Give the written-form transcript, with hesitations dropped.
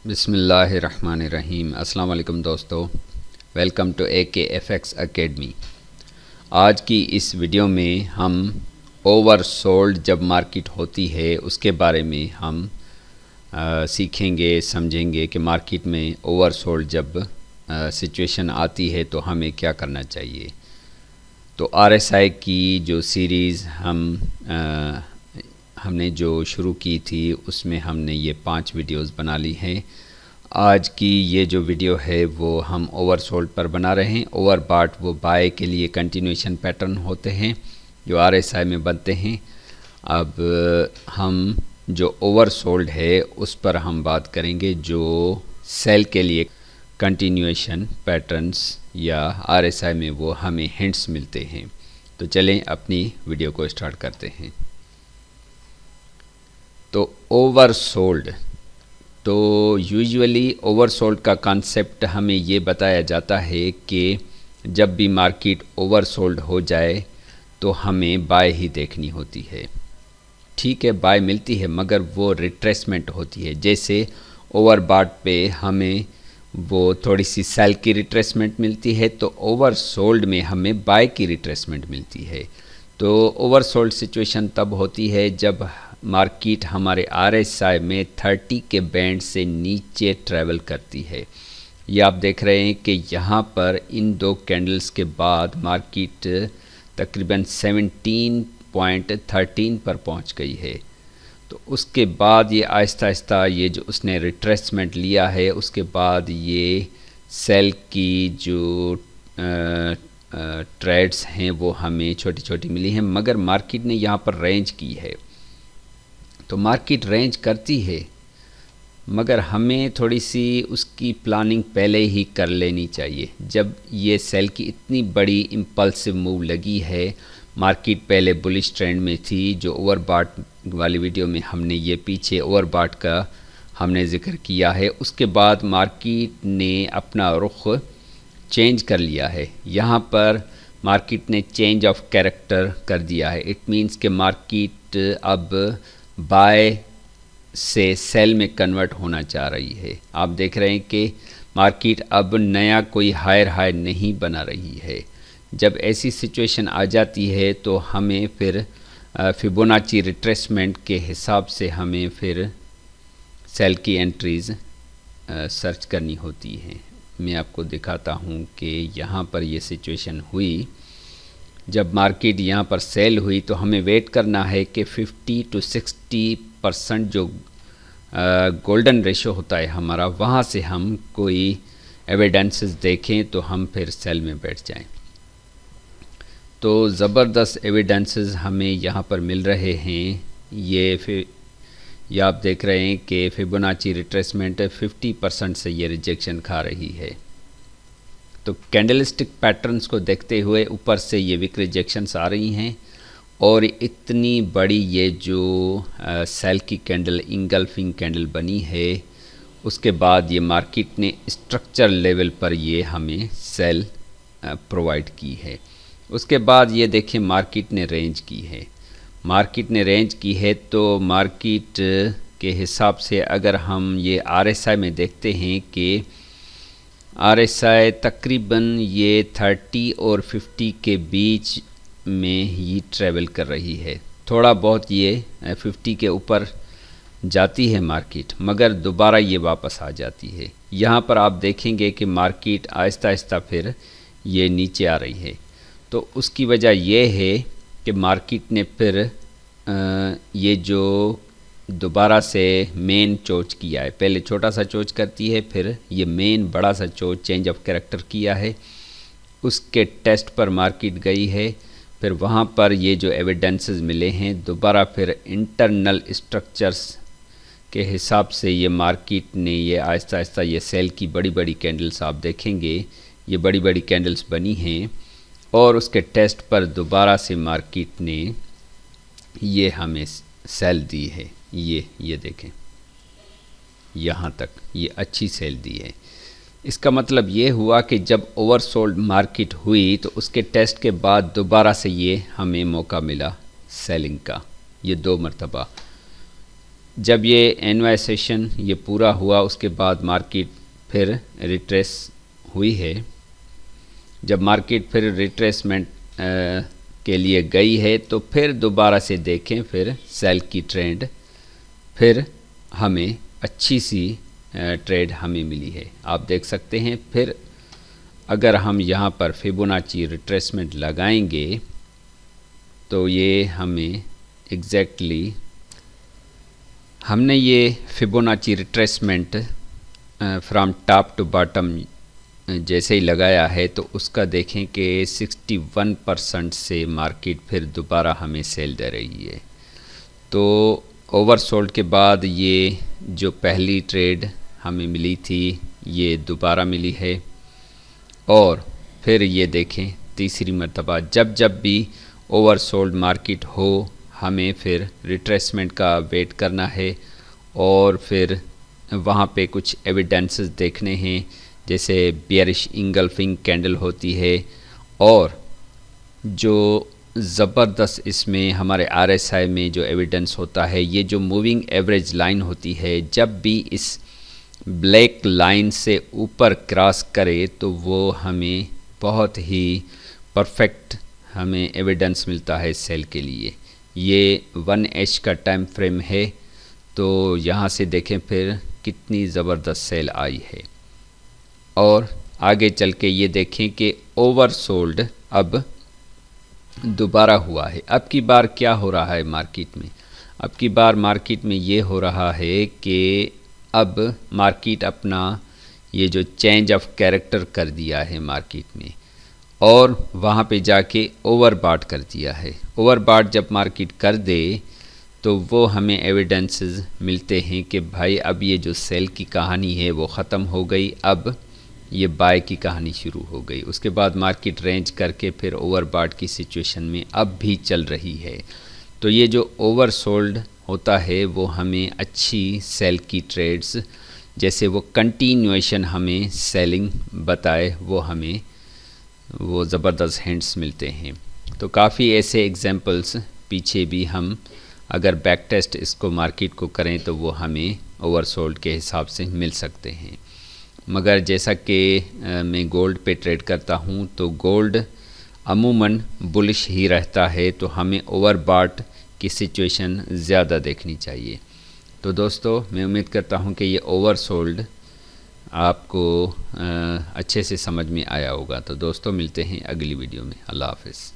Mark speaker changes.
Speaker 1: बिस्मिल्लाहिर्रहमानिर्रहीम। अस्सलाम वालेकुम दोस्तों, वेलकम टू AKFX एकेडमी। आज की इस वीडियो में हम ओवरसोल्ड जब मार्केट होती है उसके बारे में हम सीखेंगे, समझेंगे कि मार्केट में ओवरसोल्ड जब सिचुएशन आती है तो हमें क्या करना चाहिए। तो RSI की जो सीरीज़ हमने जो शुरू की थी उसमें हमने ये 5 वीडियोस बना ली हैं। आज की ये जो वीडियो है वो हम ओवरसोल्ड पर बना रहे हैं। ओवरबॉट वो बाय के लिए कंटिन्यूएशन पैटर्न होते हैं जो RSI में बनते हैं। अब हम जो ओवरसोल्ड है उस पर हम बात करेंगे जो सेल के लिए कंटिन्यूएशन पैटर्न्स या RSI में वो हमें हिंट्स मिलते हैं। तो चलें अपनी वीडियो को स्टार्ट करते हैं। तो ओवरसोल्ड, तो यूजुअली ओवरसोल्ड का कॉन्सेप्ट हमें ये बताया जाता है कि जब भी मार्केट ओवरसोल्ड हो जाए तो हमें बाय ही देखनी होती है। ठीक है, बाय मिलती है मगर वो रिट्रेसमेंट होती है। जैसे ओवरबॉट पे हमें वो थोड़ी सी सेल की रिट्रेसमेंट मिलती है, तो ओवरसोल्ड में हमें बाय की रिट्रेसमेंट मिलती है। तो ओवरसोल्ड सिचुएशन तब होती है जब मार्केट हमारे RSI में 30 के बैंड से नीचे ट्रैवल करती है। ये आप देख रहे हैं कि यहाँ पर इन दो कैंडल्स के बाद मार्केट तकरीबन 17.13 पर पहुँच गई है। तो उसके बाद ये आहिस्ता आहिस्ता ये जो उसने रिट्रेसमेंट लिया है उसके बाद ये सेल की जो ट्रेड्स हैं वो हमें छोटी छोटी मिली हैं, मगर मार्केट ने यहाँ पर रेंज की है। तो मार्केट रेंज करती है मगर हमें थोड़ी सी उसकी प्लानिंग पहले ही कर लेनी चाहिए। जब ये सेल की इतनी बड़ी इम्पल्सिव मूव लगी है, मार्केट पहले बुलिश ट्रेंड में थी, जो ओवरबॉट वाली वीडियो में हमने ये पीछे ओवरबॉट का हमने ज़िक्र किया है। उसके बाद मार्केट ने अपना रुख चेंज कर लिया है। यहाँ पर मार्केट ने चेंज ऑफ कैरेक्टर कर दिया है। इट मीन्स कि मार्केट अब बाय से सेल में कन्वर्ट होना चाह रही है। आप देख रहे हैं कि मार्केट अब नया कोई हायर हाई नहीं बना रही है। जब ऐसी सिचुएशन आ जाती है तो हमें फिर फिबोनाची रिट्रेसमेंट के हिसाब से हमें फिर सेल की एंट्रीज़ सर्च करनी होती हैं। मैं आपको दिखाता हूँ कि यहाँ पर ये सिचुएशन हुई। जब मार्केट यहाँ पर सेल हुई तो हमें वेट करना है कि 50 to 60% जो गोल्डन रेशो होता है हमारा, वहाँ से हम कोई एविडेंसेस देखें तो हम फिर सेल में बैठ जाएं। तो ज़बरदस्त एविडेंसेस हमें यहाँ पर मिल रहे हैं। ये आप देख रहे हैं कि फिबोनाची रिट्रेसमेंट 50% से ये रिजेक्शन खा रही है। तो कैंडलस्टिक पैटर्न्स को देखते हुए ऊपर से ये वीक रिजेक्शंस आ रही हैं और इतनी बड़ी ये जो सेल की कैंडल, इंगल्फिंग कैंडल बनी है, उसके बाद ये मार्केट ने स्ट्रक्चर लेवल पर ये हमें सेल प्रोवाइड की है। उसके बाद ये देखें मार्केट ने रेंज की है। मार्केट ने रेंज की है तो मार्केट के हिसाब से अगर हम ये RSI में देखते हैं कि RSI तकरीबन ये 30 और 50 के बीच में ही ट्रैवल कर रही है। थोड़ा बहुत ये 50 के ऊपर जाती है मार्केट, मगर दोबारा ये वापस आ जाती है। यहाँ पर आप देखेंगे कि मार्केट आहिस्ता आहिस्ता फिर ये नीचे आ रही है। तो उसकी वजह ये है कि मार्केट ने फिर ये जो दोबारा से मेन चोच किया है। पहले छोटा सा चोच करती है, फिर ये मेन बड़ा सा चोच चेंज ऑफ कैरेक्टर किया है। उसके टेस्ट पर मार्केट गई है, फिर वहाँ पर ये जो एविडेंसेस मिले हैं दोबारा फिर इंटरनल स्ट्रक्चर्स के हिसाब से ये मार्केट ने ये आहिस्ता आहिस्ता ये सेल की बड़ी बड़ी कैंडल्स आप देखेंगे, ये बड़ी बड़ी कैंडल्स बनी हैं और उसके टेस्ट पर दोबारा से मार्केट ने ये हमें सेल दी है। ये देखें, यहाँ तक ये अच्छी सेल दी है। इसका मतलब ये हुआ कि जब ओवरसोल्ड मार्केट हुई तो उसके टेस्ट के बाद दोबारा से ये हमें मौका मिला सेलिंग का, ये 2 मरतबा। जब ये एनवाई सेशन ये पूरा हुआ उसके बाद मार्केट फिर रिट्रेस हुई है। जब मार्केट फिर रिट्रेसमेंट के लिए गई है तो फिर दोबारा से देखें, फिर सेल की ट्रेंड, फिर हमें अच्छी सी ट्रेड हमें मिली है। आप देख सकते हैं। फिर अगर हम यहाँ पर फिबोनाची रिट्रेसमेंट लगाएंगे तो ये हमें एग्जैक्टली हमने ये Fibonacci retracement from top to bottom जैसे ही लगाया है तो उसका देखें कि 61% से मार्केट फिर दोबारा हमें सेल दे रही है। तो ओवरसोल्ड के बाद ये जो पहली ट्रेड हमें मिली थी ये दोबारा मिली है। और फिर ये देखें तीसरी मर्तबा जब जब भी ओवरसोल्ड मार्केट हो हमें फिर रिट्रेसमेंट का वेट करना है और फिर वहाँ पे कुछ एविडेंसेस देखने हैं, जैसे बियरिश इंगल्फिंग कैंडल होती है और जो ज़बरदस्त इसमें हमारे RSI में जो एविडेंस होता है, ये जो मूविंग एवरेज लाइन होती है, जब भी इस ब्लैक लाइन से ऊपर क्रॉस करे तो वो हमें बहुत ही परफेक्ट हमें एविडेंस मिलता है सेल के लिए। ये 1H का टाइम फ्रेम है। तो यहाँ से देखें फिर कितनी ज़बरदस्त सेल आई है। और आगे चल के ये देखें कि ओवरसोल्ड अब दोबारा हुआ है। अब की बार क्या हो रहा है मार्केट में? अब की बार मार्केट में ये हो रहा है कि अब मार्केट अपना ये जो चेंज ऑफ कैरेक्टर कर दिया है मार्केट में और वहाँ पे जाके ओवरबॉट कर दिया है। ओवरबॉट जब मार्केट कर दे तो वो हमें एविडेंसेस मिलते हैं कि भाई अब ये जो सेल की कहानी है वो ख़त्म हो गई, अब ये बाय की कहानी शुरू हो गई। उसके बाद मार्केट रेंज करके फिर ओवरबॉट की सिचुएशन में अब भी चल रही है। तो ये जो ओवरसोल्ड होता है वो हमें अच्छी सेल की ट्रेड्स, जैसे वो कंटिन्यूएशन हमें सेलिंग बताए, वो हमें वो ज़बरदस्त हिंट्स मिलते हैं। तो काफ़ी ऐसे एग्जांपल्स पीछे भी हम अगर बैक टेस्ट इसको मार्केट को करें तो वो हमें ओवरसोल्ड के हिसाब से मिल सकते हैं। मगर जैसा कि मैं गोल्ड पे ट्रेड करता हूँ तो गोल्ड अमूमन बुलिश ही रहता है, तो हमें ओवरबॉट की सिचुएशन ज़्यादा देखनी चाहिए। तो दोस्तों मैं उम्मीद करता हूँ कि ये ओवरसोल्ड आपको अच्छे से समझ में आया होगा। तो दोस्तों मिलते हैं अगली वीडियो में। अल्लाह हाफ़िज़।